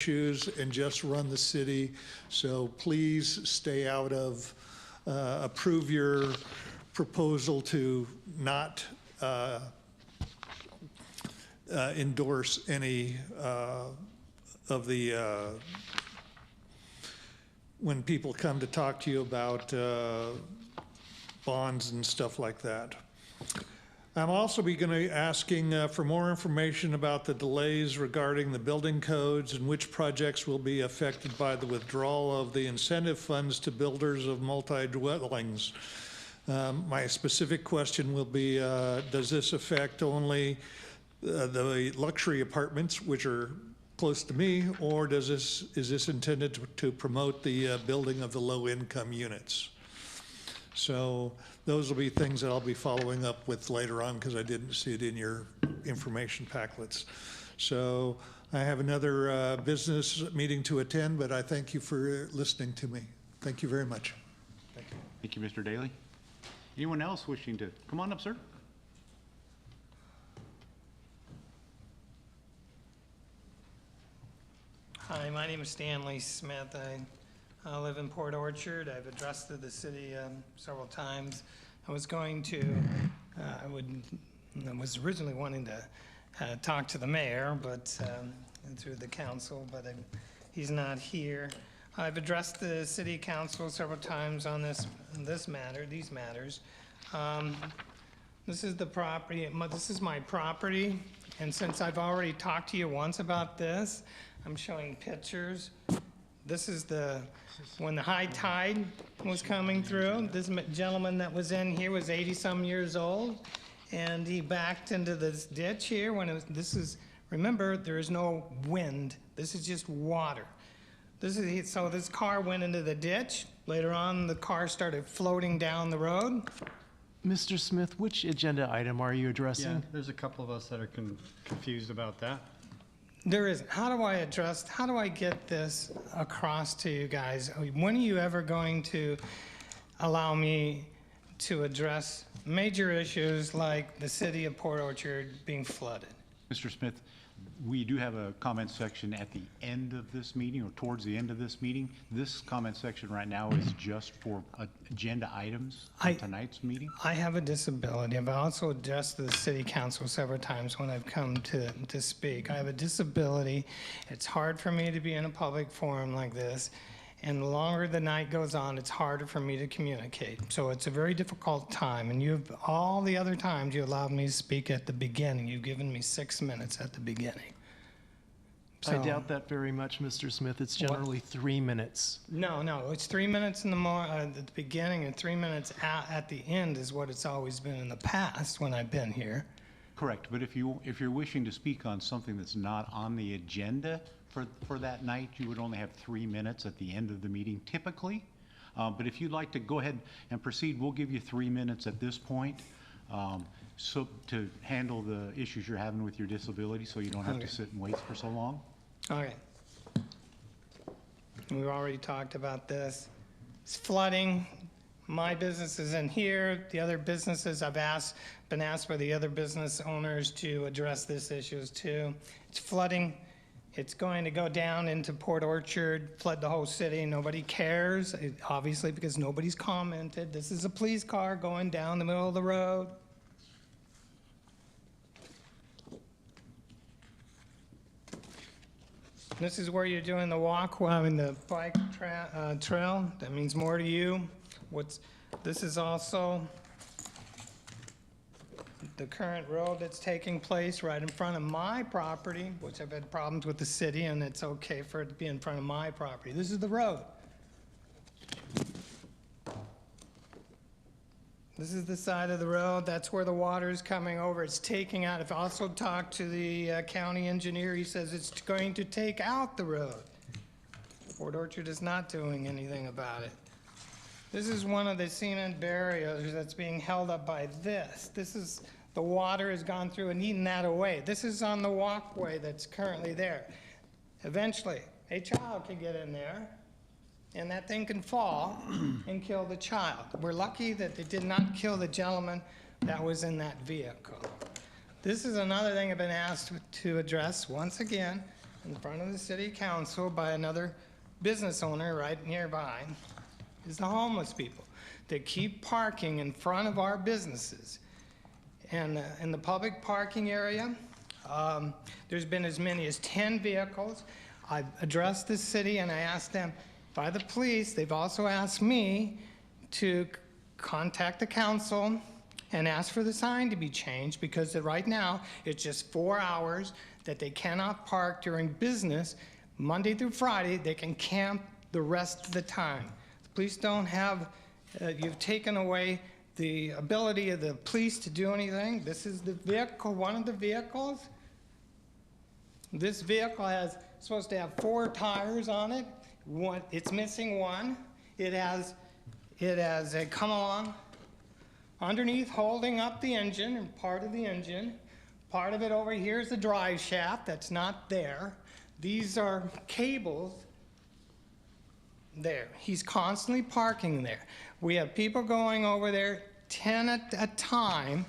issues and just run the city. So please stay out of, approve your proposal to not endorse any of the, when people come to talk to you about bonds and stuff like that. I'm also going to be asking for more information about the delays regarding the building codes and which projects will be affected by the withdrawal of the incentive funds to builders of multi-dwellings. My specific question will be, does this affect only the luxury apartments, which are close to me, or is this intended to promote the building of the low-income units? So those will be things that I'll be following up with later on because I didn't see it in your information packlets. So I have another business meeting to attend, but I thank you for listening to me. Thank you very much. Thank you. Thank you, Mr. Daly. Anyone else wishing to come on up, sir? Hi, my name is Stanley Smith. I live in Port Orchard. I've addressed the city several times. I was going to, I was originally wanting to talk to the mayor, but through the council, but he's not here. I've addressed the city council several times on these matters. This is the property. This is my property, and since I've already talked to you once about this, I'm showing pictures. This is when the high tide was coming through. This gentleman that was in here was 80-some years old, and he backed into this ditch here when remember, there is no wind. This is just water. So this car went into the ditch. Later on, the car started floating down the road. Mr. Smith, which agenda item are you addressing? Yeah, there's a couple of us that are confused about that. There is. How do I get this across to you guys? When are you ever going to allow me to address major issues like the city of Port Orchard being flooded? Mr. Smith, we do have a comment section at the end of this meeting or towards the end of this meeting. This comment section right now is just for agenda items for tonight's meeting. I have a disability. I've also addressed the city council several times when I've come to speak. I have a disability. It's hard for me to be in a public forum like this. And the longer the night goes on, it's harder for me to communicate. So it's a very difficult time. And all the other times you allowed me to speak at the beginning. You've given me 6 minutes at the beginning. I doubt that very much, Mr. Smith. It's generally 3 minutes. No, it's 3 minutes at the beginning and 3 minutes at the end is what it's always been in the past when I've been here. Correct, but if you're wishing to speak on something that's not on the agenda for that night, you would only have 3 minutes at the end of the meeting typically. But if you'd like to go ahead and proceed, we'll give you 3 minutes at this point so to handle the issues you're having with your disability so you don't have to sit and wait for so long. Okay. We've already talked about this. It's flooding. My business is in here. The other businesses been asked by the other business owners to address this issues too. It's flooding. It's going to go down into Port Orchard, flood the whole city. Nobody cares, obviously, because nobody's commented. This is a police car going down the middle of the road. This is where you're doing the the bike trail. That means more to you. This is also the current road that's taking place right in front of my property, which I've had problems with the city, and it's okay for it to be in front of my property. This is the road. This is the side of the road. That's where the water is coming over. It's taking out. I've also talked to the county engineer. He says it's going to take out the road. Port Orchard is not doing anything about it. This is one of the cement barriers that's being held up by this. The water has gone through and eaten that away. This is on the walkway that's currently there. Eventually, a child can get in there, and that thing can fall and kill the child. We're lucky that they did not kill the gentleman that was in that vehicle. This is another thing I've been asked to address once again, in front of the city council by another business owner right nearby is the homeless people. They keep parking in front of our businesses. And in the public parking area, there's been as many as 10 vehicles. I've addressed the city and I asked them by the police. They've also asked me to contact the council and ask for the sign to be changed because right now it's just 4 hours that they cannot park during business. Monday through Friday, they can camp the rest of the time. The police don't have, you've taken away the ability of the police to do anything. This is the vehicle, one of the vehicles. This vehicle is supposed to have 4 tires on it. It's missing one. It has a come along underneath holding up the engine and part of the engine. Part of it over here is the drive shaft that's not there. These are cables there. He's constantly parking there. We have people going over there 10 at a time,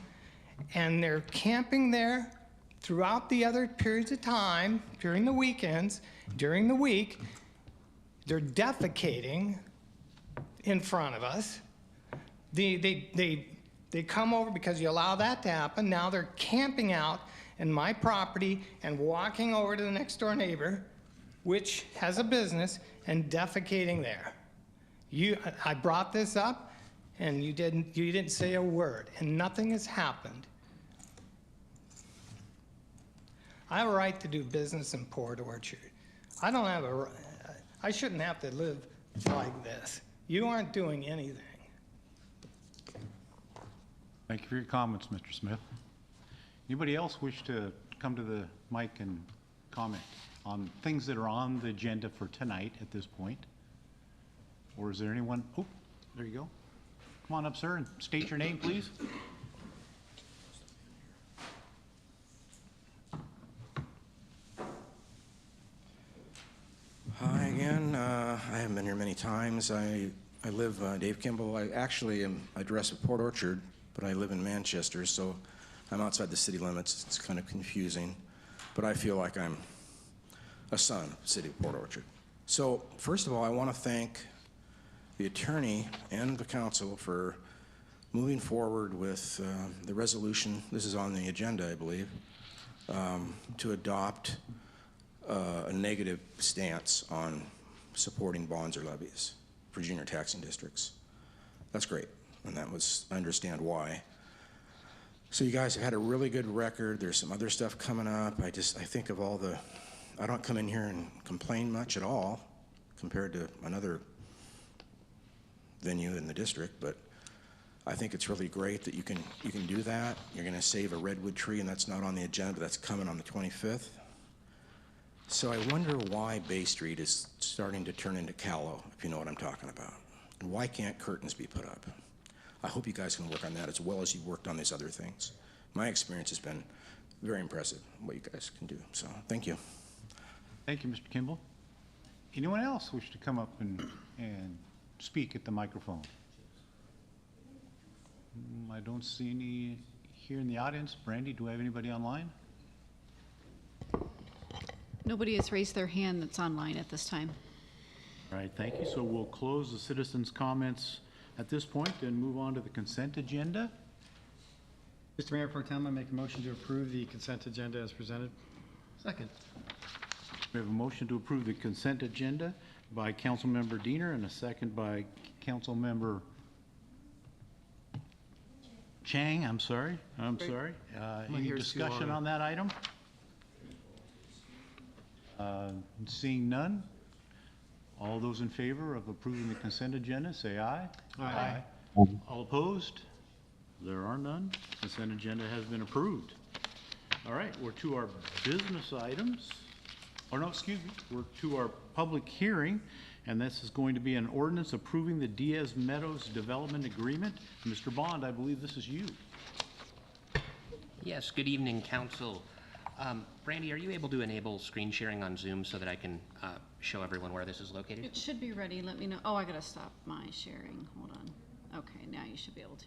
and they're camping there throughout the other periods of time, during the weekends, during the week. They're defecating in front of us. They come over because you allow that to happen. Now they're camping out in my property and walking over to the next door neighbor, which has a business, and defecating there. I brought this up, and you didn't say a word, and nothing has happened. I have a right to do business in Port Orchard. I shouldn't have to live like this. You aren't doing anything. Thank you for your comments, Mr. Smith. Anybody else wish to come to the mic and comment on things that are on the agenda for tonight at this point? Or is there anyone? Oh, there you go. Come on up, sir, and state your name, please. Hi again. I haven't been here many times. I live, Dave Kimball. I address at Port Orchard, but I live in Manchester, so I'm outside the city limits. It's kind of confusing, but I feel like I'm a son of the city of Port Orchard. So first of all, I want to thank the attorney and the council for moving forward with the resolution. This is on the agenda, I believe, to adopt a negative stance on supporting bonds or levies for junior taxing districts. That's great, and I understand why. So you guys have had a really good record. There's some other stuff coming up. I think of I don't come in here and complain much at all compared to another venue in the district, but I think it's really great that you can do that. You're gonna save a redwood tree, and that's not on the agenda, but that's coming on the 25th. So I wonder why Bay Street is starting to turn into Callow, if you know what I'm talking about. And why can't curtains be put up? I hope you guys can work on that as well as you've worked on these other things. My experience has been very impressive, what you guys can do. So thank you. Thank you, Mr. Kimball. Anyone else wish to come up and speak at the microphone? I don't see any here in the audience. Brandy, do I have anybody online? Nobody has raised their hand that's online at this time. All right, thank you. So we'll close the citizens' comments at this point and move on to the consent agenda. Mr. Mayor Pro Tem, I make a motion to approve the consent agenda as presented. Second. We have a motion to approve the consent agenda by Councilmember Diener and a second by Councilmember Chang. I'm sorry. Any here's discussion Suara. on that item? Seeing none, all those in favor of approving the consent agenda, say aye. Aye. All opposed? There are none. Consent agenda has been approved. All right, we're to our business items. Or no, excuse me, we're to our public hearing, and this is going to be an ordinance approving the Diaz Meadows Development Agreement. Mr. Bond, I believe this is you. Yes, good evening, council. Brandy, are you able to enable screen sharing on Zoom so that I can show everyone where this is located? It should be ready. Let me know. Oh, I gotta stop my sharing. Hold on. Okay, now you should be able to.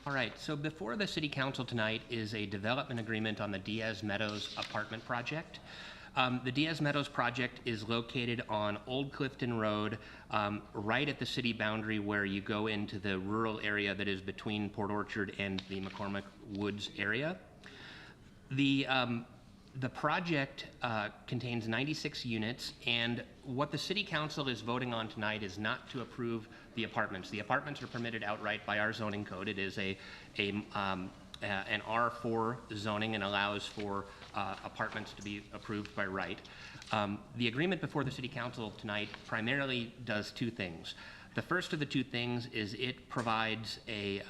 All right, so before the city council tonight is a development agreement on the Diaz Meadows apartment project. The Diaz Meadows project is located on Old Clifton Road, right at the city boundary where you go into the rural area that is between Port Orchard and the McCormick Woods area. The project contains 96 units, and what the city council is voting on tonight is not to approve the apartments. The apartments are permitted outright by our zoning code. It is an R4 zoning and allows for apartments to be approved by right. The agreement before the city council tonight primarily does two things. The first of the two things is it provides a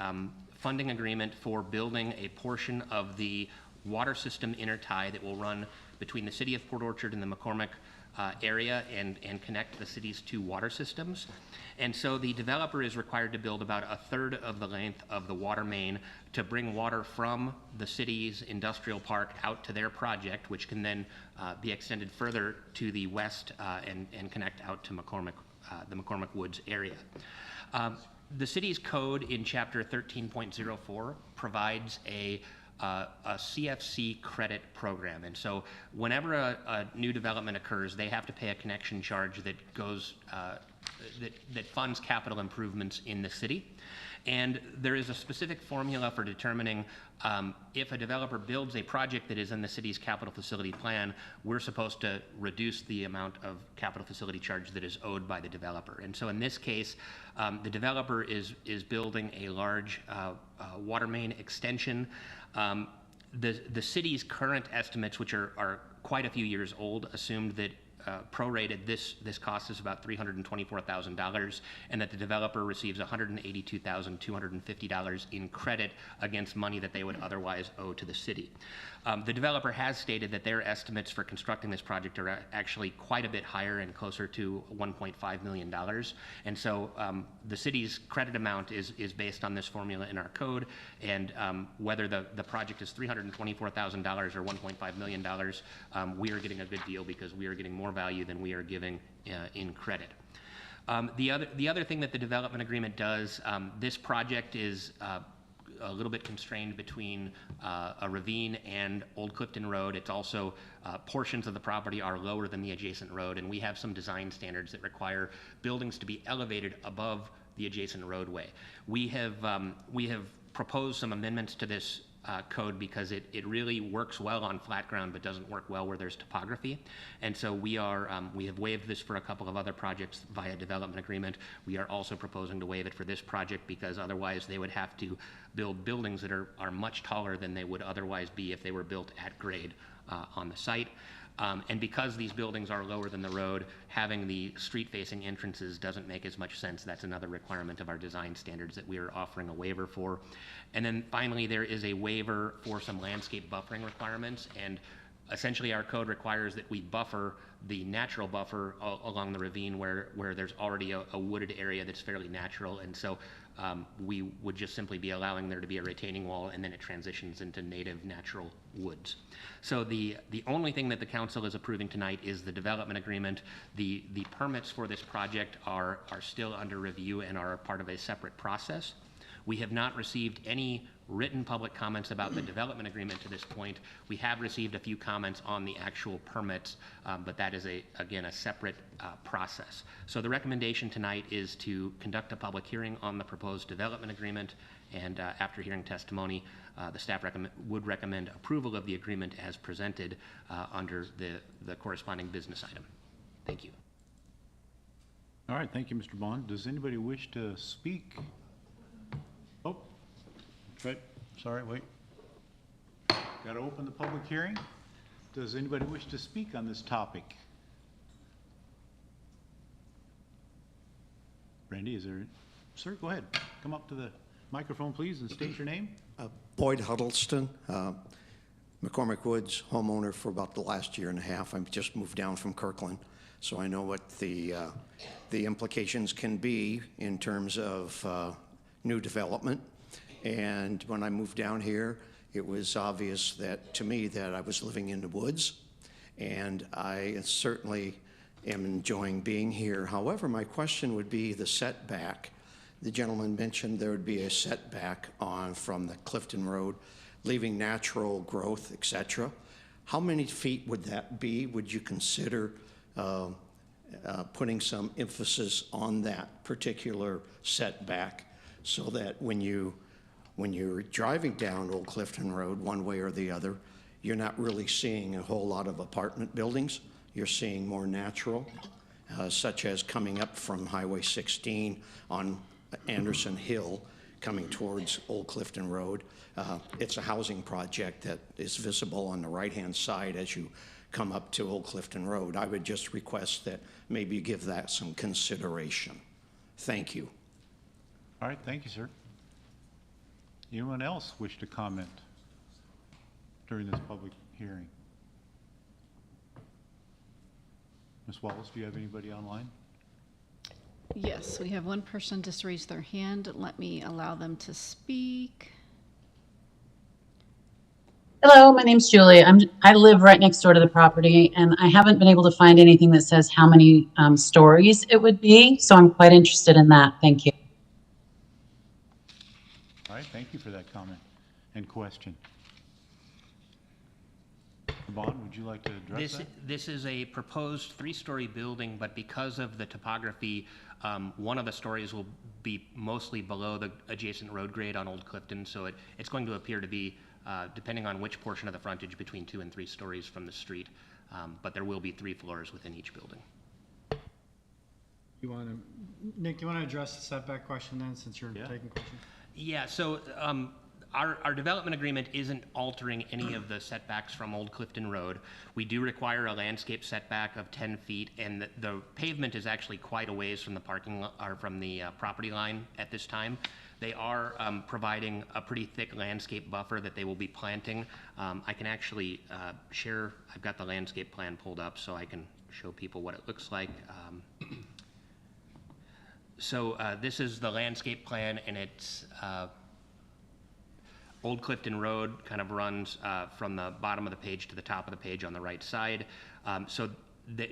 funding agreement for building a portion of the water system intertie that will run between the city of Port Orchard and the McCormick area and connect the city's two water systems. And so the developer is required to build about a third of the length of the water main to bring water from the city's industrial park out to their project, which can then be extended further to the west and connect out to McCormick, the McCormick Woods area. The city's code in chapter 13.04 provides a CFC credit program. And so whenever a new development occurs, they have to pay a connection charge that goes, that funds capital improvements in the city. And there is a specific formula for determining if a developer builds a project that is in the city's capital facility plan, we're supposed to reduce the amount of capital facility charge that is owed by the developer. And so in this case, the developer is building a large water main extension. The city's current estimates, which are quite a few years old, assumed that prorated this cost is about $324,000, and that the developer receives $182,250 in credit against money that they would otherwise owe to the city. The developer has stated that their estimates for constructing this project are actually quite a bit higher and closer to $1.5 million. And so the city's credit amount is based on this formula in our code, and whether the project is $324,000 or $1.5 million, we are getting a good deal because we are getting more value than we are giving in credit. The other thing that the development agreement does, this project is a little bit constrained between a ravine and Old Clifton Road. It's also, portions of the property are lower than the adjacent road, and we have some design standards that require buildings to be elevated above the adjacent roadway. We have proposed some amendments to this code because it really works well on flat ground but doesn't work well where there's topography. And so we have waived this for a couple of other projects via development agreement. We are also proposing to waive it for this project because otherwise they would have to build buildings that are much taller than they would otherwise be if they were built at grade on the site. And because these buildings are lower than the road, having the street-facing entrances doesn't make as much sense. That's another requirement of our design standards that we are offering a waiver for. And then finally, there is a waiver for some landscape buffering requirements. And essentially, our code requires that we buffer the natural buffer along the ravine where there's already a wooded area that's fairly natural. And so we would just simply be allowing there to be a retaining wall, and then it transitions into native natural woods. So the only thing that the council is approving tonight is the development agreement. The permits for this project are still under review and are part of a separate process. We have not received any written public comments about the development agreement to this point. We have received a few comments on the actual permits, but that is, again, a separate process. So the recommendation tonight is to conduct a public hearing on the proposed development agreement, and after hearing testimony, the staff would recommend approval of the agreement as presented under the corresponding business item. Thank you. All right, thank you, Mr. Bond. Does anybody wish to speak? Oh, right, sorry, wait. Got to open the public hearing. Does anybody wish to speak on this topic? Brandy, is there, sir, go ahead. Come up to the microphone, please, and state your name. Boyd Huddleston, McCormick Woods homeowner for about the last year and a half. I've just moved down from Kirkland, so I know what the implications can be in terms of new development. And when I moved down here, it was obvious that to me that I was living in the woods, and I certainly am enjoying being here. However, my question would be the setback. The gentleman mentioned there would be a setback from the Clifton Road, leaving natural growth, etc. how many feet would that be? Would you consider putting some emphasis on that particular setback so that when you're driving down Old Clifton Road one way or the other, you're not really seeing a whole lot of apartment buildings. You're seeing more natural, such as coming up from Highway 16 on Anderson Hill, coming towards Old Clifton Road. It's a housing project that is visible on the right-hand side as you come up to Old Clifton Road. I would just request that maybe you give that some consideration. Thank you. All right, thank you, sir. Anyone else wish to comment during this public hearing? Ms. Wallace, do you have anybody online? Yes, we have one person just raised their hand. Let me allow them to speak. Hello, my name's Julie. I live right next door to the property, and I haven't been able to find anything that says how many stories it would be, so I'm quite interested in that. Thank you. All right, thank you for that comment and question. Vaughn, would you like to address that? This is a proposed 3-story building, but because of the topography, one of the stories will be mostly below the adjacent road grade on Old Clifton, so it's going to appear to be, depending on which portion of the frontage, between 2 and 3 stories from the street, but there will be 3 floors within each building. Nick, you want to address the setback question then, since you're taking questions? Yeah, so our development agreement isn't altering any of the setbacks from Old Clifton Road. We do require a landscape setback of 10 feet, and the pavement is actually quite a ways from the property line at this time. They are providing a pretty thick landscape buffer that they will be planting. I can actually share, I've got the landscape plan pulled up so I can show people what it looks like. So this is the landscape plan, and it's Old Clifton Road kind of runs from the bottom of the page to the top of the page on the right side.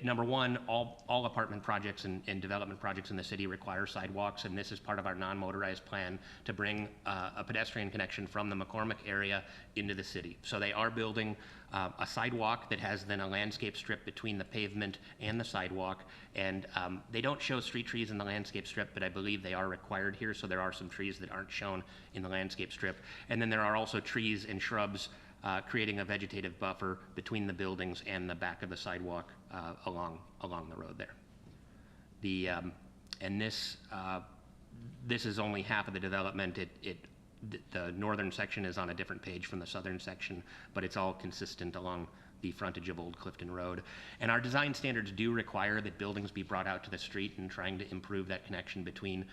Number one, all apartment projects and development projects in the city require sidewalks, and this is part of our non-motorized plan to bring a pedestrian connection from the McCormick area into the city. So they are building a sidewalk that has then a landscape strip between the pavement and the sidewalk, and they don't show street trees in the landscape strip, but I believe they are required here, so there are some trees that aren't shown in the landscape strip. And then there are also trees and shrubs creating a vegetative buffer between the buildings and the back of the sidewalk along the road there. This is only half of the development. The northern section is on a different page from the southern section, but it's all consistent along the frontage of Old Clifton Road. And our design standards do require that buildings be brought out to the street and trying to improve that connection between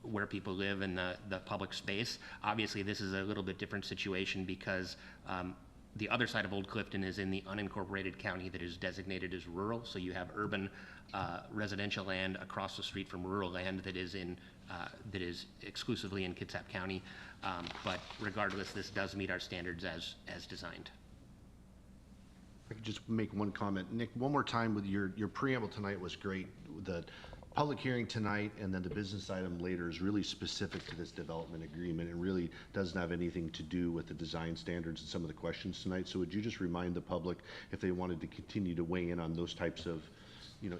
where people live and the public space. Obviously, this is a little bit different situation because the other side of Old Clifton is in the unincorporated county that is designated as rural. So you have urban residential land across the street from rural land that is exclusively in Kitsap County. But regardless, this does meet our standards as designed. I could just make one comment. Nick, one more time with your preamble tonight was great. The public hearing tonight and then the business item later is really specific to this development agreement and really doesn't have anything to do with the design standards and some of the questions tonight. So would you just remind the public, if they wanted to continue to weigh in on those types of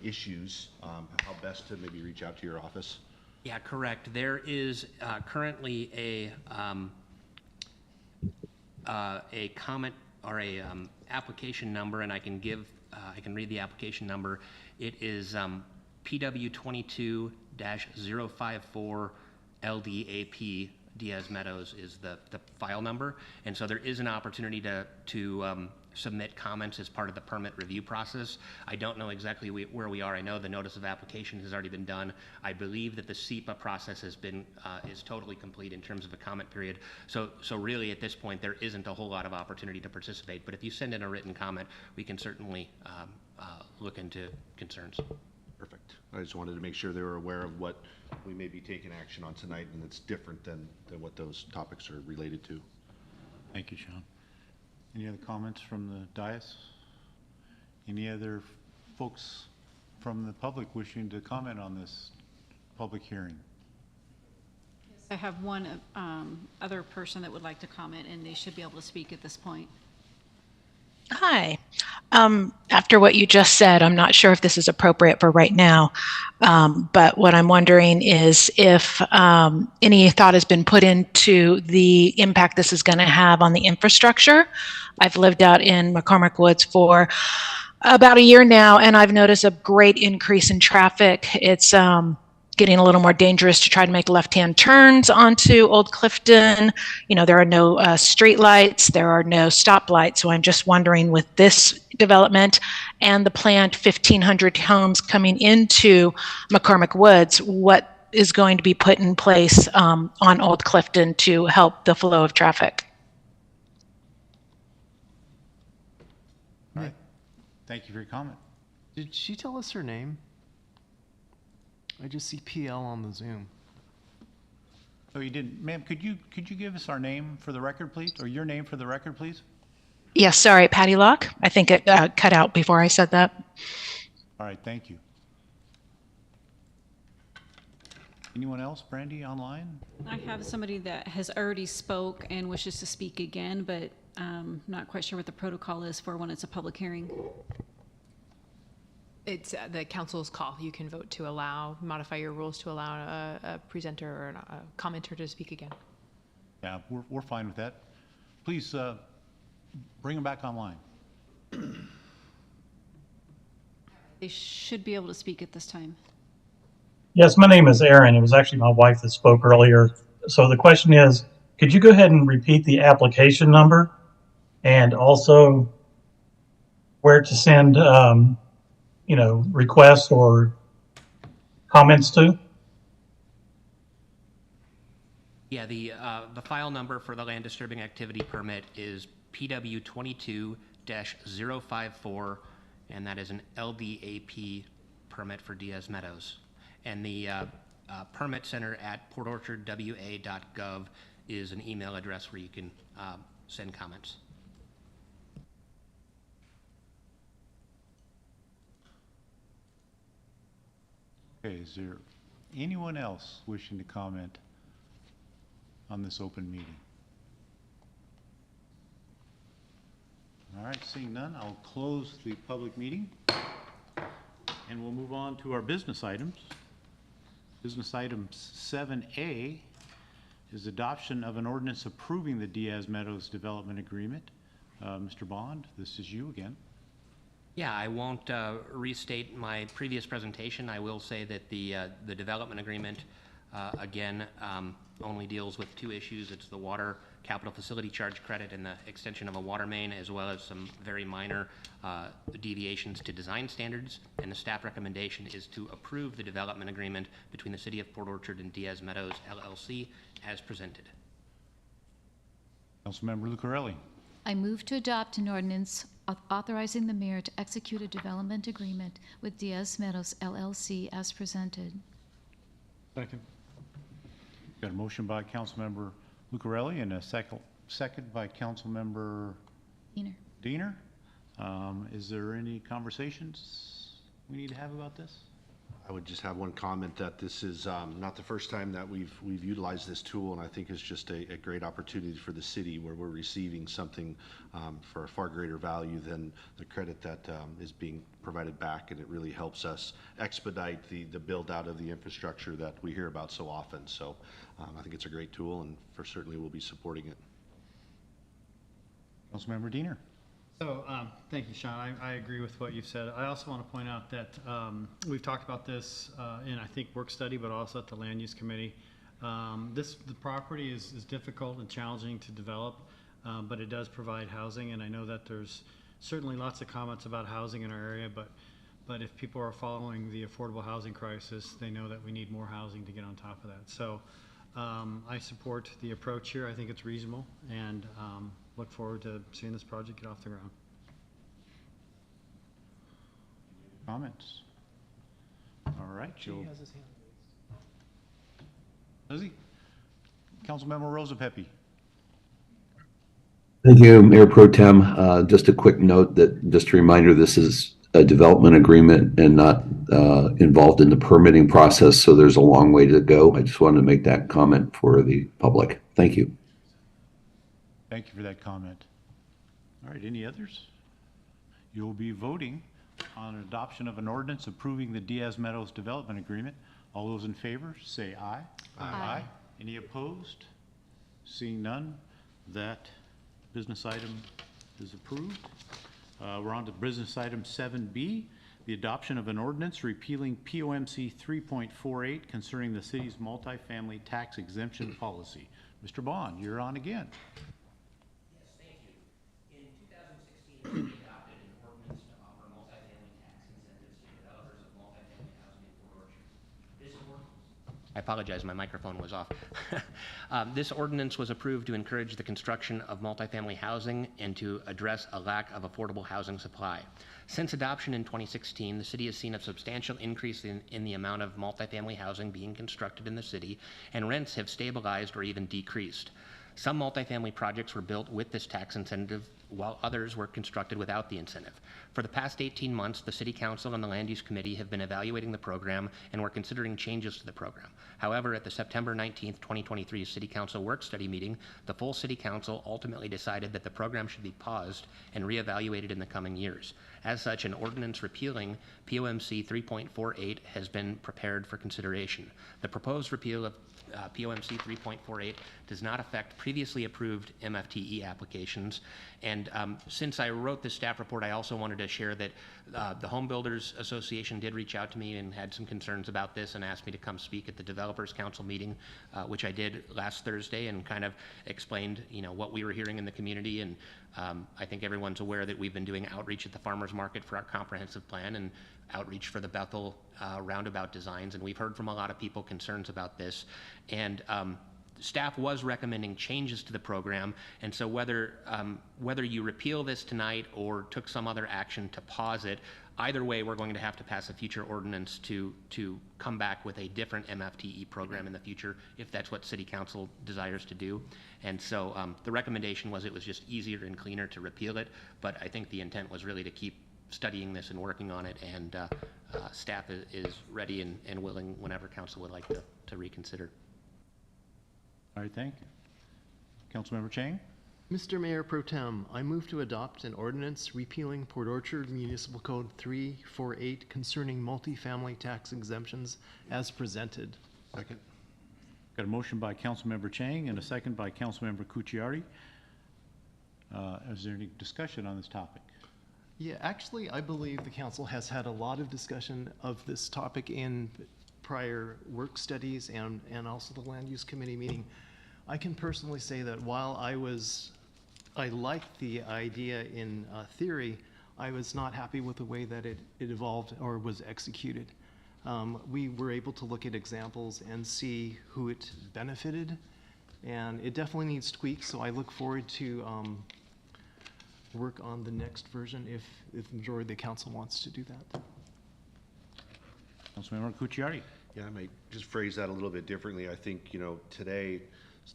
issues, how best to maybe reach out to your office? Yeah, correct. There is currently a comment or a application number, and I can read the application number. It is PW 22-054 LDAP. Diaz Meadows is the file number, and so there is an opportunity to submit comments as part of the permit review process. I don't know exactly where we are. I know the notice of application has already been done. I believe that the SEPA process has been is totally complete in terms of a comment period. So really at this point there isn't a whole lot of opportunity to participate. But if you send in a written comment, we can certainly look into concerns. Perfect. I just wanted to make sure they were aware of what we may be taking action on tonight, and it's different than what those topics are related to. Thank you, Sean. Any other comments from the dais? Any other folks from the public wishing to comment on this public hearing? I have one other person that would like to comment, and they should be able to speak at this point. Hi. After what you just said, I'm not sure if this is appropriate for right now, but what I'm wondering is if any thought has been put into the impact this is going to have on the infrastructure. I've lived out in McCormick Woods for about a year now, and I've noticed a great increase in traffic. It's getting a little more dangerous to try to make left-hand turns onto Old Clifton. You know, there are no street lights, there are no stoplights. So I'm just wondering, with this development and the planned 1,500 homes coming into McCormick Woods, what is going to be put in place on Old Clifton to help the flow of traffic? All right. Thank you for your comment. Did she tell us her name? I just see PL on the Zoom. Oh, you didn't, ma'am, could you give us our name for the record, please, or your name for the record, please? Yes, sorry, Patty Locke. I think it cut out before I said that. All right, thank you. Anyone else, Brandy, online? I have somebody that has already spoke and wishes to speak again, but not quite sure what the protocol is for when it's a public hearing. It's the council's call. You can vote to modify your rules to allow a presenter or a commenter to speak again. Yeah, we're fine with that. Please bring them back online. They should be able to speak at this time. Yes, my name is Aaron. It was actually my wife that spoke earlier. So the question is, could you go ahead and repeat the application number and also where to send requests or comments to? Yeah, the file number for the land disturbing activity permit is PW 22-054, and that is an LDAP permit for Diaz Meadows. And the permit center at portorchardwa.gov is an email address where you can send comments. Okay, is there anyone else wishing to comment on this open meeting? All right, seeing none, I'll close the public meeting and we'll move on to our business items. Business item 7A is adoption of an ordinance approving the Diaz Meadows Development Agreement. Mr. Bond, this is you again. Yeah, I won't restate my previous presentation. I will say that the development agreement, again, only deals with two issues. It's the water capital facility charge credit and the extension of a water main, as well as some very minor deviations to design standards. And the staff recommendation is to approve the development agreement between the City of Port Orchard and Diaz Meadows LLC as presented. Councilmember Lucarelli. I move to adopt an ordinance authorizing the mayor to execute a development agreement with Diaz Meadows LLC as presented. Second. Got a motion by Councilmember Lucarelli and a second by Councilmember Diener. Is there any conversations we need to have about this? I would just have one comment that this is not the first time that we've utilized this tool, and I think it's just a great opportunity for the city where we're receiving something for a far greater value than the credit that is being provided back, and it really helps us expedite the build out of the infrastructure that we hear about so often. So I think it's a great tool, and for certainly we'll be supporting it. Councilmember Diener. So, thank you, Sean. I agree with what you've said. I also want to point out that we've talked about this in, I think, work study, but also at the Land Use Committee. The property is difficult and challenging to develop, but it does provide housing, and I know that there's certainly lots of comments about housing in our area, but if people are following the affordable housing crisis, they know that we need more housing to get on top of that. So I support the approach here. I think it's reasonable, and look forward to seeing this project get off the ground. Comments? All right, Joe. Does he? Councilmember Rosa Pepe. Thank you, Mayor Pro Tem. Just a quick note that, just a reminder, this is a development agreement and not involved in the permitting process, so there's a long way to go. I just wanted to make that comment for the public. Thank you. Thank you for that comment. All right, any others? You'll be voting on adoption of an ordinance approving the Diaz Meadows Development Agreement. All those in favor, say aye. Aye. Any opposed? Seeing none, that business item is approved. We're on to business item 7B, the adoption of an ordinance repealing POMC 3.48 concerning the city's multifamily tax exemption policy. Mr. Bond, you're on again. Yes, thank you. In 2016, we adopted an ordinance to offer multifamily tax incentives to developers of multifamily housing in Port Orchard. This ordinance, I apologize, my microphone was off. This ordinance was approved to encourage the construction of multifamily housing and to address a lack of affordable housing supply. Since adoption in 2016, the city has seen a substantial increase in the amount of multifamily housing being constructed in the city, and rents have stabilized or even decreased. Some multifamily projects were built with this tax incentive, while others were constructed without the incentive. For the past 18 months, the City Council and the Land Use Committee have been evaluating the program and were considering changes to the program. However, at the September 19th, 2023 City Council work study meeting, the full City Council ultimately decided that the program should be paused and reevaluated in the coming years. As such, an ordinance repealing POMC 3.48 has been prepared for consideration. The proposed repeal of POMC 3.48 does not affect previously approved MFTE applications. And since I wrote this staff report, I also wanted to share that the Home Builders Association did reach out to me and had some concerns about this and asked me to come speak at the Developers Council meeting, which I did last Thursday, and kind of explained, what we were hearing in the community. And I think everyone's aware that we've been doing outreach at the farmers market for our comprehensive plan and outreach for the Bethel roundabout designs, and we've heard from a lot of people concerns about this. And staff was recommending changes to the program, and so whether you repeal this tonight or took some other action to pause it, either way we're going to have to pass a future ordinance to come back with a different MFTE program in the future if that's what City Council desires to do. And so the recommendation was it was just easier and cleaner to repeal it, but I think the intent was really to keep studying this and working on it, and staff is ready and willing whenever council would like to reconsider. All right, thank you. Councilmember Chang? Mr. Mayor Pro Tem, I move to adopt an ordinance repealing Port Orchard Municipal Code 348 concerning multifamily tax exemptions as presented. Second. Got a motion by Councilmember Chang and a second by Councilmember Cucciari. Is there any discussion on this topic? Yeah, actually, I believe the council has had a lot of discussion of this topic in prior work studies and also the Land Use Committee meeting. I can personally say that while I liked the idea in theory, I was not happy with the way that it evolved or was executed. We were able to look at examples and see who it benefited, and it definitely needs tweaks, so I look forward to work on the next version if the majority of the council wants to do that. Councilmember Cucciari. Yeah, I might just phrase that a little bit differently. I think, today,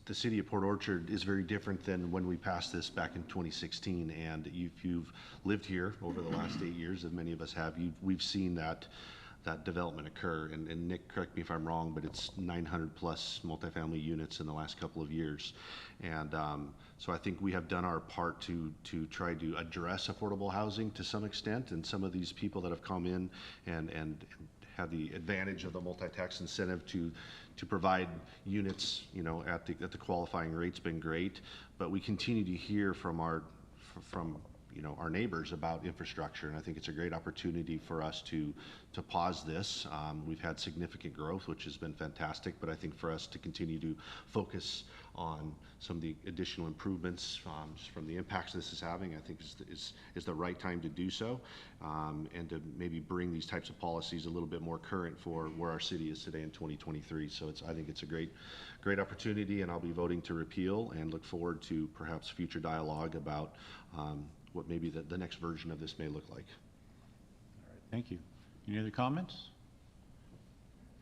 the city of Port Orchard is very different than when we passed this back in 2016. And if you've lived here over the last 8 years, as many of us have, we've seen that development occur. And Nick, correct me if I'm wrong, but it's 900 plus multifamily units in the last couple of years. And so I think we have done our part to try to address affordable housing to some extent. And some of these people that have come in and have the advantage of the multi-tax incentive to provide units, at the qualifying rate's been great. But we continue to hear from our neighbors about infrastructure, and I think it's a great opportunity for us to pause this. We've had significant growth, which has been fantastic, but I think for us to continue to focus on some of the additional improvements from the impacts this is having, I think is the right time to do so, and to maybe bring these types of policies a little bit more current for where our city is today in 2023. So I think it's a great opportunity, and I'll be voting to repeal and look forward to perhaps future dialogue about what maybe the next version of this may look like. All right, thank you. Any other comments?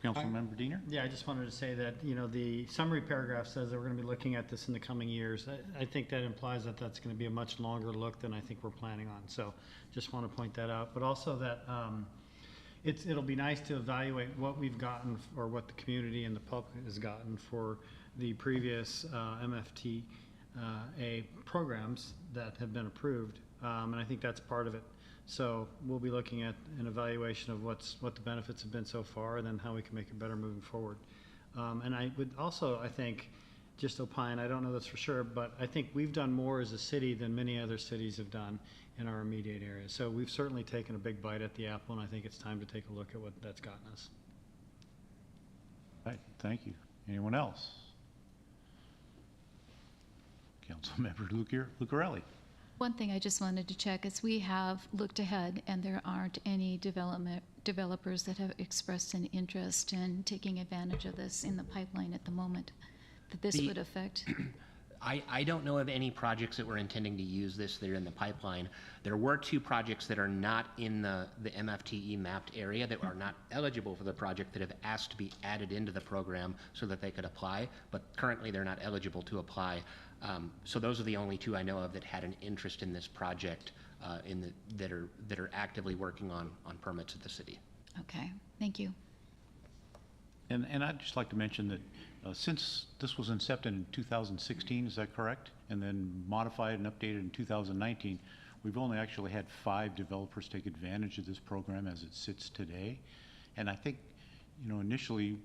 Councilmember Diener? Yeah, I just wanted to say that, the summary paragraph says that we're going to be looking at this in the coming years. I think that implies that that's going to be a much longer look than I think we're planning on. So just want to point that out. But also that it'll be nice to evaluate what we've gotten or what the community and the public has gotten for the previous MFTA programs that have been approved. And I think that's part of it. So we'll be looking at an evaluation of what the benefits have been so far, and then how we can make it better moving forward. And I would also, I think, just opine, I don't know this for sure, but I think we've done more as a city than many other cities have done in our immediate area. So we've certainly taken a big bite at the apple, and I think it's time to take a look at what that's gotten us. Right, thank you. Anyone else? Councilmember Lucarelli. One thing I just wanted to check is we have looked ahead and there aren't any developers that have expressed an interest in taking advantage of this in the pipeline at the moment that this would affect. I don't know of any projects that we're intending to use this that are in the pipeline. There were 2 projects that are not in the MFTE mapped area that are not eligible for the project that have asked to be added into the program so that they could apply, but currently they're not eligible to apply. So those are the only 2 I know of that had an interest in this project that are actively working on permits at the city. Okay, thank you. And I'd just like to mention that since this was incepted in 2016, is that correct? And then modified and updated in 2019, we've only actually had 5 developers take advantage of this program as it sits today. And I think, initially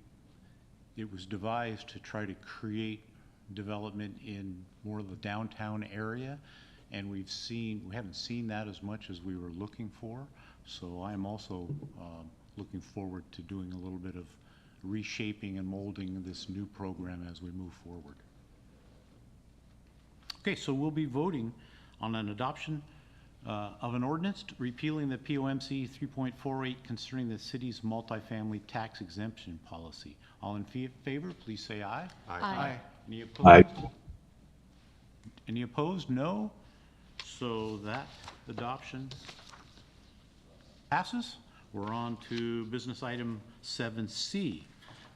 it was devised to try to create development in more of the downtown area, and we haven't seen that as much as we were looking for. So I'm also looking forward to doing a little bit of reshaping and molding this new program as we move forward. Okay, so we'll be voting on an adoption of an ordinance repealing the POMC 3.48 concerning the city's multifamily tax exemption policy. All in favor, please say aye. Aye. Aye. Any opposed? Aye. Any opposed? No. So that adoption passes. We're on to business item 7C,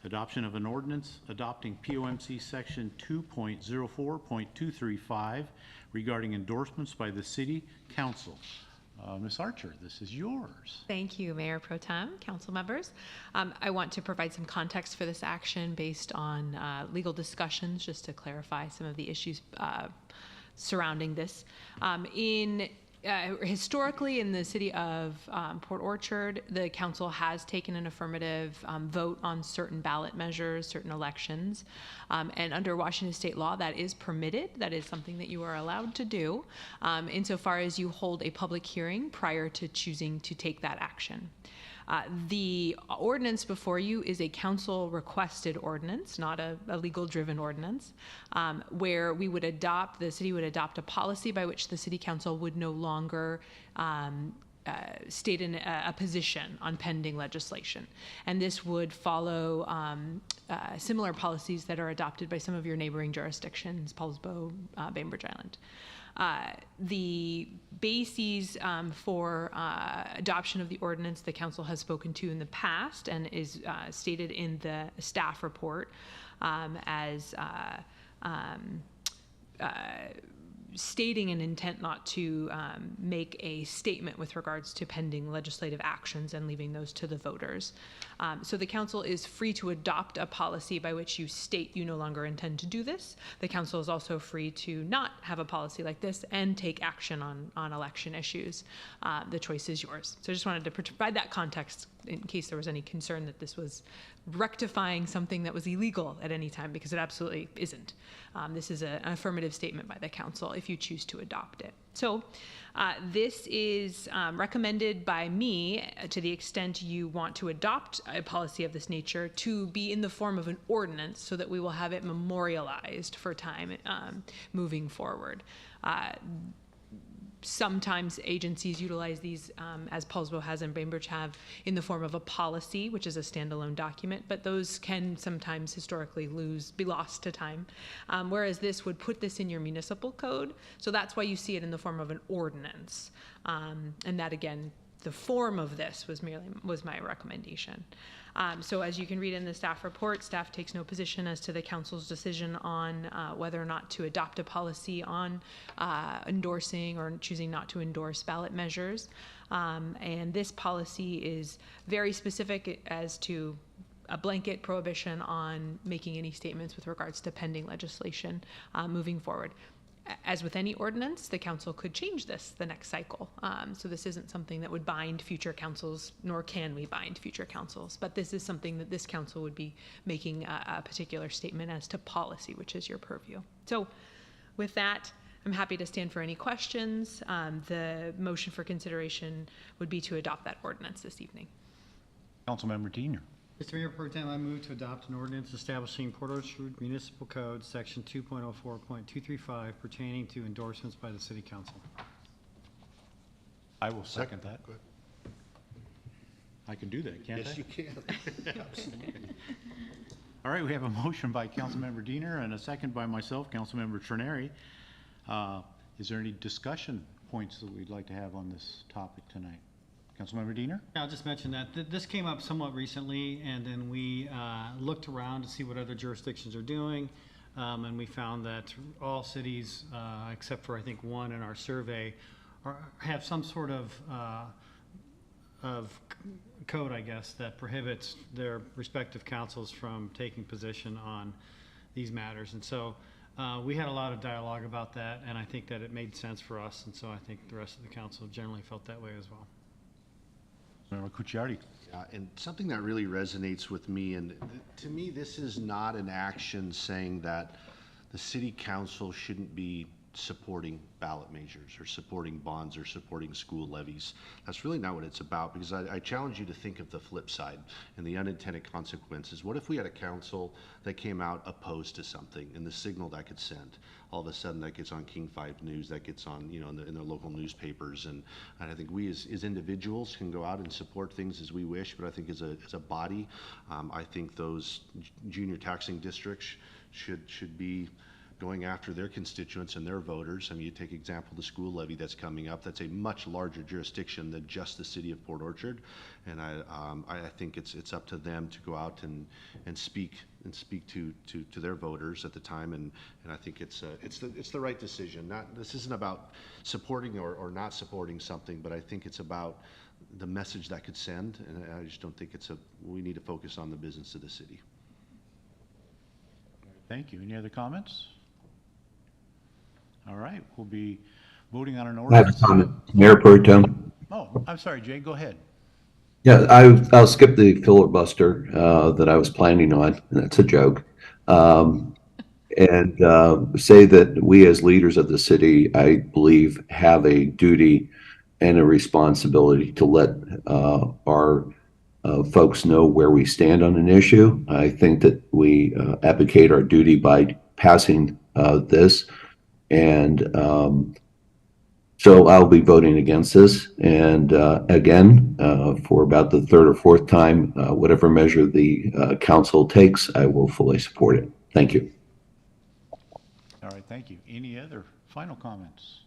adoption of an ordinance adopting POMC section 2.04.235 regarding endorsements by the city council. Ms. Archer, this is yours. Thank you, Mayor Pro Tem, council members. I want to provide some context for this action based on legal discussions, just to clarify some of the issues surrounding this. Historically, in the city of Port Orchard, the council has taken an affirmative vote on certain ballot measures, certain elections, and under Washington state law, that is permitted. That is something that you are allowed to do, insofar as you hold a public hearing prior to choosing to take that action. The ordinance before you is a council requested ordinance, not a legal driven ordinance, where the city would adopt a policy by which the city council would no longer state in a position on pending legislation. And this would follow similar policies that are adopted by some of your neighboring jurisdictions, Poulsbo, Bainbridge Island. The bases for adoption of the ordinance the council has spoken to in the past and is stated in the staff report as stating an intent not to make a statement with regards to pending legislative actions and leaving those to the voters. So the council is free to adopt a policy by which you state you no longer intend to do this. The council is also free to not have a policy like this and take action on election issues. The choice is yours. So I just wanted to provide that context in case there was any concern that this was rectifying something that was illegal at any time, because it absolutely isn't. This is an affirmative statement by the council if you choose to adopt it. So this is recommended by me, to the extent you want to adopt a policy of this nature, to be in the form of an ordinance so that we will have it memorialized for time moving forward. Sometimes agencies utilize these, as Poulsbo has and Bainbridge have, in the form of a policy, which is a standalone document, but those can sometimes historically be lost to time. Whereas this would put this in your municipal code, so that's why you see it in the form of an ordinance. And that, again, the form of this was my recommendation. So as you can read in the staff report, staff takes no position as to the council's decision on whether or not to adopt a policy on endorsing or choosing not to endorse ballot measures. And this policy is very specific as to a blanket prohibition on making any statements with regards to pending legislation moving forward. As with any ordinance, the council could change this the next cycle. So this isn't something that would bind future councils, nor can we bind future councils. But this is something that this council would be making a particular statement as to policy, which is your purview. So with that, I'm happy to stand for any questions. The motion for consideration would be to adopt that ordinance this evening. Councilmember Diener. Mr. Mayor Pro Tem, I move to adopt an ordinance establishing Port Orchard Municipal Code, Section 2.04.235, pertaining to endorsements by the City Council. I will second that. Go ahead. I can do that, can't I? Yes, you can. Absolutely. All right, we have a motion by Councilmember Diener and a second by myself, Councilmember Trenary. Is there any discussion points that we'd like to have on this topic tonight? Councilmember Diener? I'll just mention that this came up somewhat recently, and then we looked around to see what other jurisdictions are doing, and we found that all cities, except for I think one in our survey, have some sort of code, I guess, that prohibits their respective councils from taking position on these matters. And so we had a lot of dialogue about that, and I think that it made sense for us, and so I think the rest of the council generally felt that way as well. Member Cucciardi. Yeah, and something that really resonates with me, and to me, this is not an action saying that the city council shouldn't be supporting ballot measures or supporting bonds or supporting school levies. That's really not what it's about, because I challenge you to think of the flip side and the unintended consequences. What if we had a council that came out opposed to something, and the signal that could send? All of a sudden that gets on King 5 News, that gets on, you know, in the local newspapers, and I think we as individuals can go out and support things as we wish, but I think as a body, I think those junior taxing districts should be going after their constituents and their voters. I mean, you take example the school levy that's coming up. That's a much larger jurisdiction than just the city of Port Orchard, and I think it's up to them to go out and speak to their voters at the time, and I think it's the right decision. This isn't about supporting or not supporting something, but I think it's about the message that could send, and I just don't think we need to focus on the business of the city. Thank you. Any other comments? All right, we'll be voting on an I have a ordinance. comment, Mayor Pro Tem. Oh, I'm sorry, Jay, go ahead. Yeah, I'll skip the filibuster that I was planning on, and that's a joke. And say that we as leaders of the city, I believe, have a duty and a responsibility to let our folks know where we stand on an issue. I think that we advocate our duty by passing this. And so I'll be voting against this. And again, for about the third or fourth time, whatever measure the council takes, I will fully support it. Thank you. All right, thank you. Any other final comments?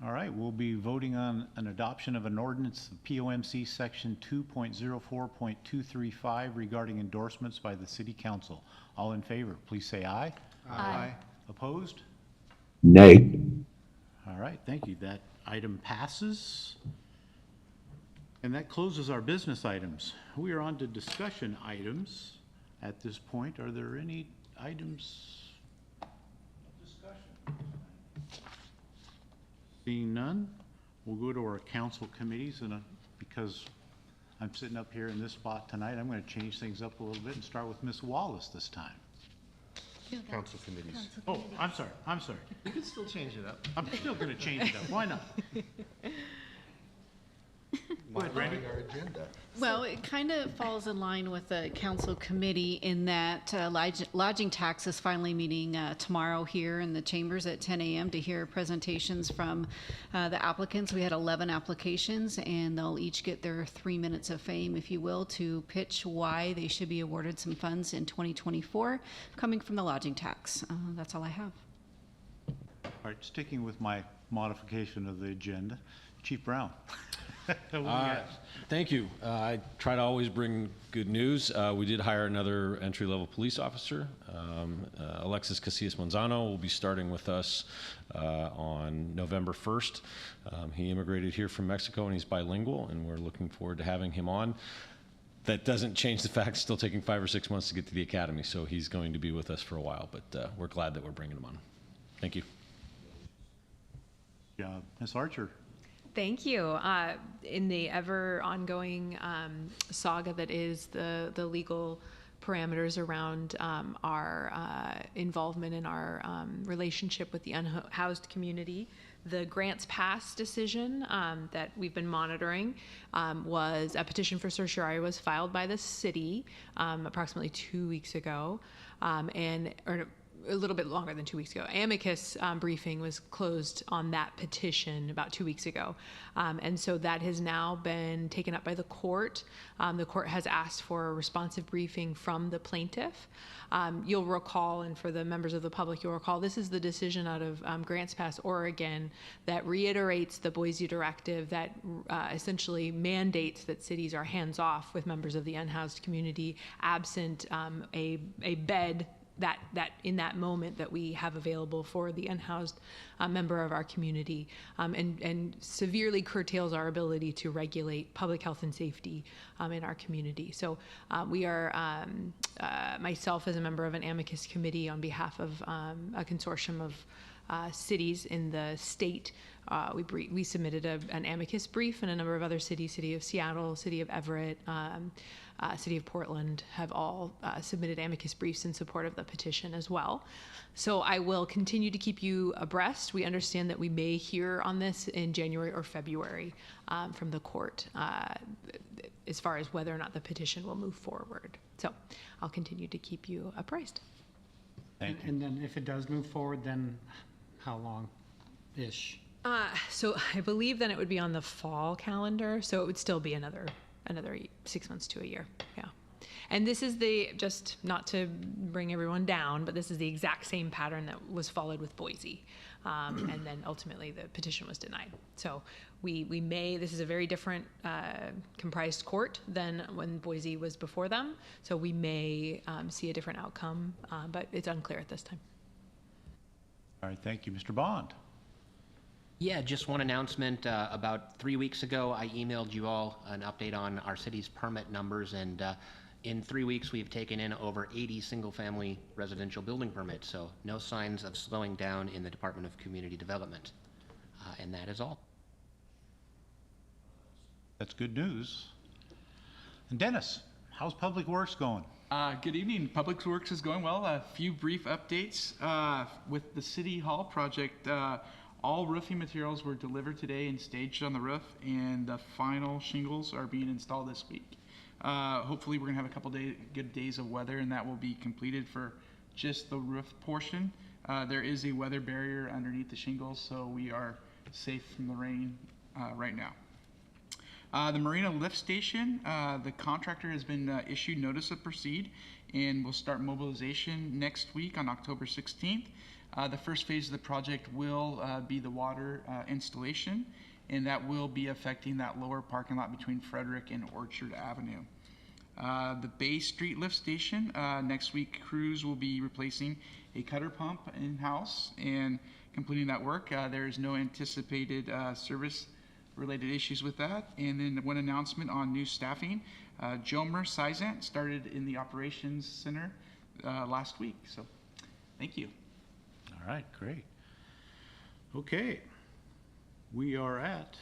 All right, we'll be voting on an adoption of an ordinance, POMC section 2.04.235 regarding endorsements by the city council. All in favor, please say aye. Aye. Opposed? Nay. All right, thank you. That item passes. And that closes our business items. We are on to discussion items at this point. Are there any items of discussion? Seeing none, we'll go to our council committees, and because I'm sitting up here in this spot tonight, I'm going to change things up a little bit and start with Ms. Wallace this time. Council committees. Oh, I'm sorry. You can still change it up. I'm still going to change it up. Why not? Modifying our agenda. Well, it kind of falls in line with the council committee in that lodging tax is finally meeting tomorrow here in the chambers at 10 a.m. to hear presentations from the applicants. We had 11 applications, and they'll each get their 3 minutes of fame, if you will, to pitch why they should be awarded some funds in 2024 coming from the lodging tax. That's all I have. All right, sticking with my modification of the agenda, Chief Brown. Thank you. I try to always bring good news. We did hire another entry-level police officer. Alexis Casillas Manzano will be starting with us on November 1st. He immigrated here from Mexico, and he's bilingual, and we're looking forward to having him on. That doesn't change the fact it's still taking 5 or 6 months to get to the academy, so he's going to be with us for a while, but we're glad that we're bringing him on. Thank you. Ms. Archer. Thank you. In the ever ongoing saga that is the legal parameters around our involvement in our relationship with the unhoused community, the Grants Pass decision that we've been monitoring was a petition for certiorari was filed by the city approximately 2 weeks ago, or a little bit longer than 2 weeks ago. Amicus briefing was closed on that petition about 2 weeks ago. And so that has now been taken up by the court. The court has asked for a responsive briefing from the plaintiff. You'll recall, and for the members of the public, you'll recall, this is the decision out of Grants Pass, Oregon, that reiterates the Boise directive that essentially mandates that cities are hands-off with members of the unhoused community absent a bed that in that moment that we have available for the unhoused member of our community, and severely curtails our ability to regulate public health and safety in our community. So we are, myself as a member of an amicus committee on behalf of a consortium of cities in the state, we submitted an amicus brief, and a number of other cities, City of Seattle, City of Everett, City of Portland, have all submitted amicus briefs in support of the petition as well. So I will continue to keep you abreast. We understand that we may hear on this in January or February from the court as far as whether or not the petition will move forward. So I'll continue to keep you apprised. Thank you. And then if it does move forward, then how long-ish? So I believe then it would be on the fall calendar, so it would still be another 6 months to a year. Yeah. And this is just not to bring everyone down, but this is the exact same pattern that was followed with Boise. And then ultimately the petition was denied. So this is a very different comprised court than when Boise was before them. So we may see a different outcome, but it's unclear at this time. All right, thank you. Mr. Bond. Yeah, just one announcement. About 3 weeks ago, I emailed you all an update on our city's permit numbers, and in 3 weeks, we've taken in over 80 single-family residential building permits, so no signs of slowing down in the Department of Community Development. And that is all. That's good news. And Dennis, how's Public Works going? Good evening. Public Works is going well. A few brief updates. With the City Hall project, all roofing materials were delivered today and staged on the roof, and the final shingles are being installed this week. Hopefully we're gonna have a couple good days of weather, and that will be completed for just the roof portion. There is a weather barrier underneath the shingles, so we are safe from the rain right now. The Marina Lift Station, the contractor has been issued notice of proceed and will start mobilization next week on October 16th. The first phase of the project will be the water installation, and that will be affecting that lower parking lot between Frederick and Orchard Avenue. The Bay Street Lift Station, next week crews will be replacing a cutter pump in-house and completing that work. There is no anticipated service-related issues with that. And then one announcement on new staffing. Jomer Sizant started in the operations center last week. So thank you. All right, great. Okay, we are at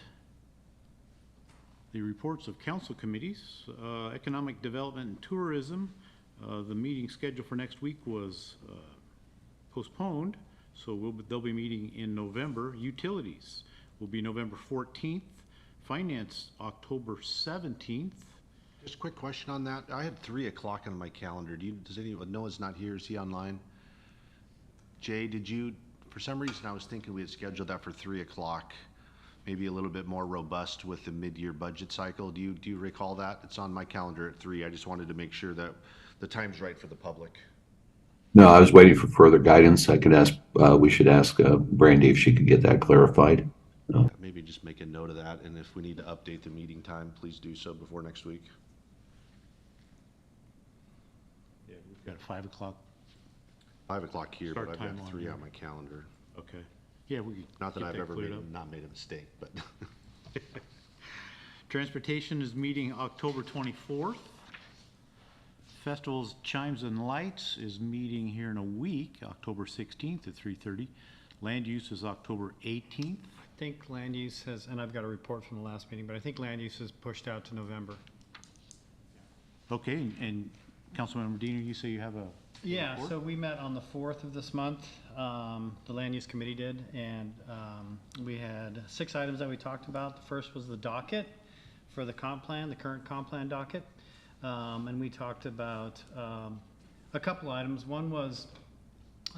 the reports of council committees. Economic Development and Tourism, the meeting scheduled for next week was postponed, so they'll be meeting in November. Utilities will be November 14th. Finance, October 17th. Just a quick question on that. I had 3 o'clock on my calendar. Does anyone, Noah's not here, is he online? Jay, for some reason I was thinking we had scheduled that for 3 o'clock, maybe a little bit more robust with the mid-year budget cycle. Do you recall that? It's on my calendar at 3. I just wanted to make sure that the time's right for the public. No, I was waiting for further guidance. We should ask Brandy if she could get that clarified. Maybe just make a note of that, and if we need to update the meeting time, please do so before next week. Yeah, we've got 5 o'clock. 5 o'clock here, but Start I've time got on 3 here. on my calendar. Okay. Yeah, we Not that get I've that ever cleared up. not made a mistake, but. Transportation is meeting October 24th. Festivals, Chimes and Lights is meeting here in a week, October 16th at 3:30. Land use is October 18th. I think land use has, and I've got a report from the last meeting, but I think land use is pushed out to November. Okay, and Councilmember Medina, you say you have a Yeah, report? so we met on the 4th of this month, the land use committee did, and we had 6 items that we talked about. The first was the docket for the comp plan, the current comp plan docket. And we talked about a couple items. One was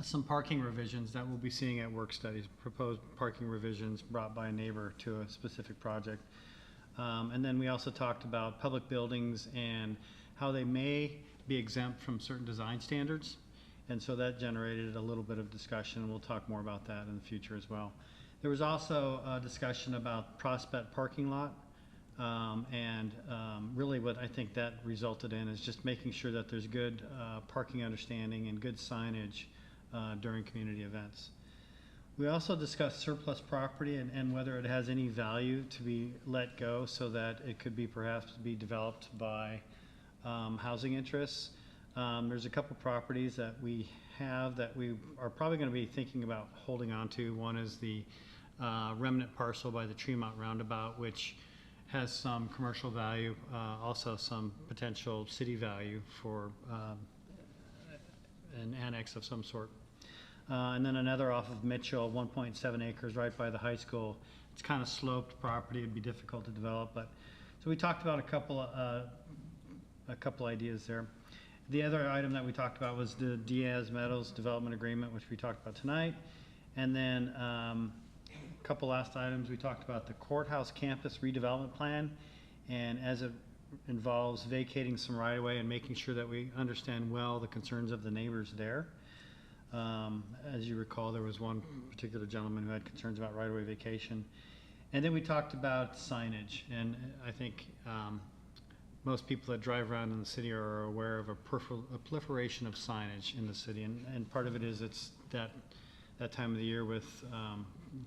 some parking revisions that we'll be seeing at work studies, proposed parking revisions brought by a neighbor to a specific project. And then we also talked about public buildings and how they may be exempt from certain design standards. And so that generated a little bit of discussion. We'll talk more about that in the future as well. There was also a discussion about Prospect parking lot. Really what I think that resulted in is just making sure that there's good parking understanding and good signage during community events. We also discussed surplus property and whether it has any value to be let go so that it could be perhaps be developed by housing interests. There's a couple properties that we have that we are probably going to be thinking about holding on to. One is the remnant parcel by the Tremont Roundabout, which has some commercial value, also some potential city value for an annex of some sort. And then another off of Mitchell, 1.7 acres right by the high school. It's kind of sloped property, it'd be difficult to develop, but so we talked about a couple ideas there. The other item that we talked about was the Diaz Meadows development agreement, which we talked about tonight. And then a couple last items, we talked about the courthouse campus redevelopment plan, and as it involves vacating some right-of-way and making sure that we understand well the concerns of the neighbors there. As you recall, there was one particular gentleman who had concerns about right-of-way vacation. And then we talked about signage, and I think most people that drive around in the city are aware of a proliferation of signage in the city, and part of it is it's that time of the year with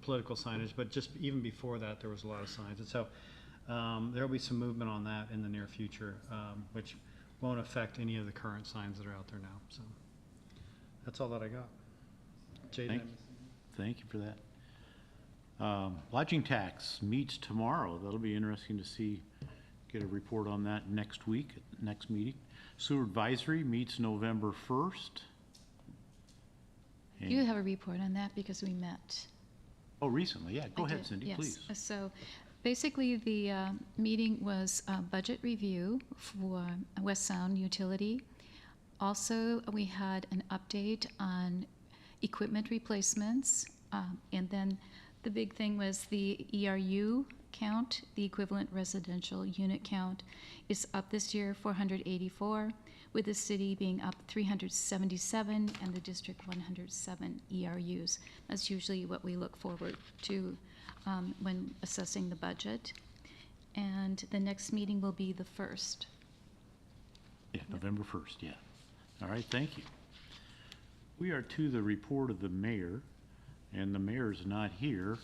political signage, but just even before that there was a lot of signs. And so there will be some movement on that in the near future, which won't affect any of the current signs that are out there now. So that's all that I got. Jay, Thank you for that. Lodging tax meets tomorrow. That'll be interesting to see, get a report on that next week, next meeting. Sewer advisory meets November 1st. You have a report on that because we met. Oh, recently, yeah. Go I ahead, did, Cindy, yes. please. So basically the meeting was a budget review for West Sound Utility. Also, we had an update on equipment replacements. And then the big thing was the ERU count, the equivalent residential unit count, is up this year 484, with the city being up 377 and the district 107 ERUs. That's usually what we look forward to when assessing the budget. And the next meeting will be the 1st. Yeah, November 1st, yeah. All right, thank you. We are to the report of the mayor, and the mayor's not here,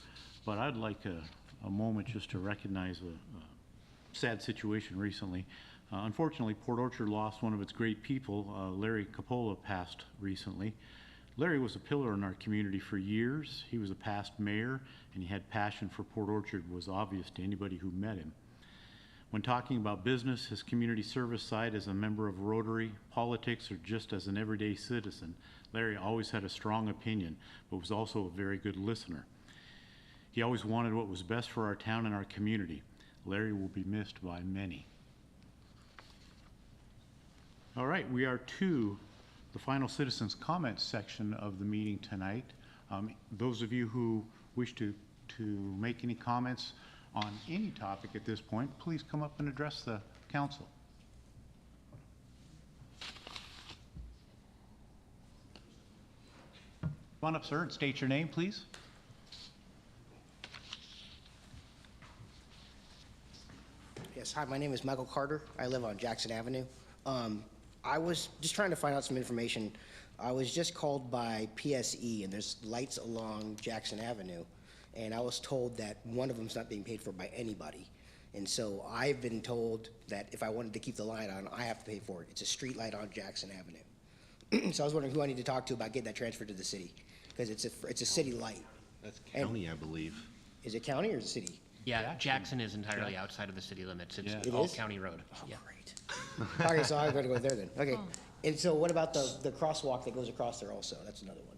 but I'd like a moment just to recognize a sad situation recently. Unfortunately, Port Orchard lost one of its great people. Larry Capola passed recently. Larry was a pillar in our community for years. He was a past mayor, and he had passion for Port Orchard, was obvious to anybody who met him. When talking about business, his community service side as a member of Rotary, politics, or just as an everyday citizen, Larry always had a strong opinion, but was also a very good listener. He always wanted what was best for our town and our community. Larry will be missed by many. All right, we are to the final citizens' comments section of the meeting tonight. Those of you who wish to make any comments on any topic at this point, please come up and address the council. Come on up, sir, and state your name, please. Yes, hi, my name is Michael Carter. I live on Jackson Avenue. I was just trying to find out some information. I was just called by PSE, and there's lights along Jackson Avenue, and I was told that one of them's not being paid for by anybody. And so I've been told that if I wanted to keep the light on, I have to pay for it. It's a street light on Jackson Avenue. So I was wondering who I need to talk to about getting that transferred to the city, Because it's a city light. That's And- county, I believe. Is it county or is it city? Yeah, Jackson is entirely outside of the city limits. It's It all is? county road. Yeah. Okay, so I'm gonna go there then. Okay. And so what about the crosswalk that goes across there also? That's another one.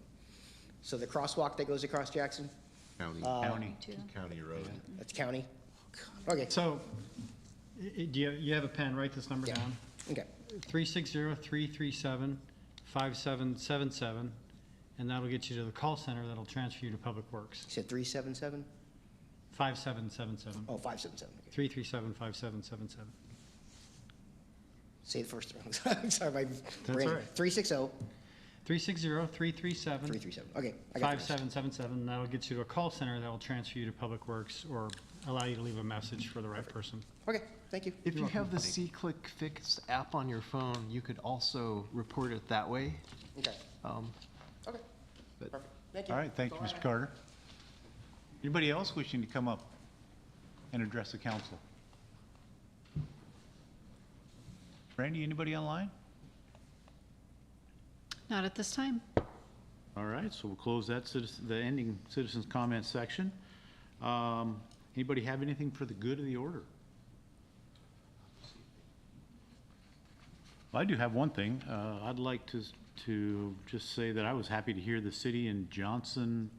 So the crosswalk that goes across Jackson? County. County road. That's county? Okay. So, do you have a pen? Write this number down. Okay. 360-337-5777, and that'll get you to the call center that'll transfer you to Public Works. You said 377? 5777. Oh, 577. Okay. 337-5777. Say it first. I'm sorry, my brain. all right. 360. 360-337. 337. Okay. I got this. 5777, and that'll get you to a call center that will transfer you to Public Works or allow you to leave a message for the right person. Okay, thank you. If you have the C-Click Fix app on your phone, you could also report it that way. Okay. Okay. But- Perfect. Thank you. All right, thank you, That's all I Mr. Carter. Anybody else wishing to come up and address the council? Randy, anybody online? Not at this time. All right, so we'll close that, the ending citizens' comment section. Anybody have anything for the good of the order? Well, I do have one thing. I'd like to just say that I was happy to hear the city and Johnson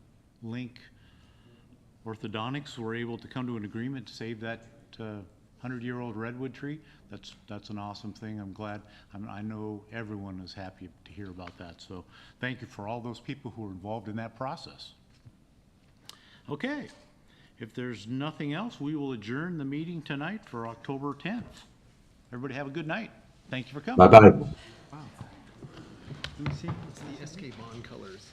Link Orthodontics were able to come to an agreement to save that 100-year-old redwood tree. That's an awesome thing. I'm glad. I know everyone is happy to hear about that. So thank you for all those people who were involved in that process. Okay, if there's nothing else, we will adjourn the meeting tonight for October 10th. Everybody have a good night. Thank you for coming. Bye-bye. Wow. Let me see. It's the SK Bond colors.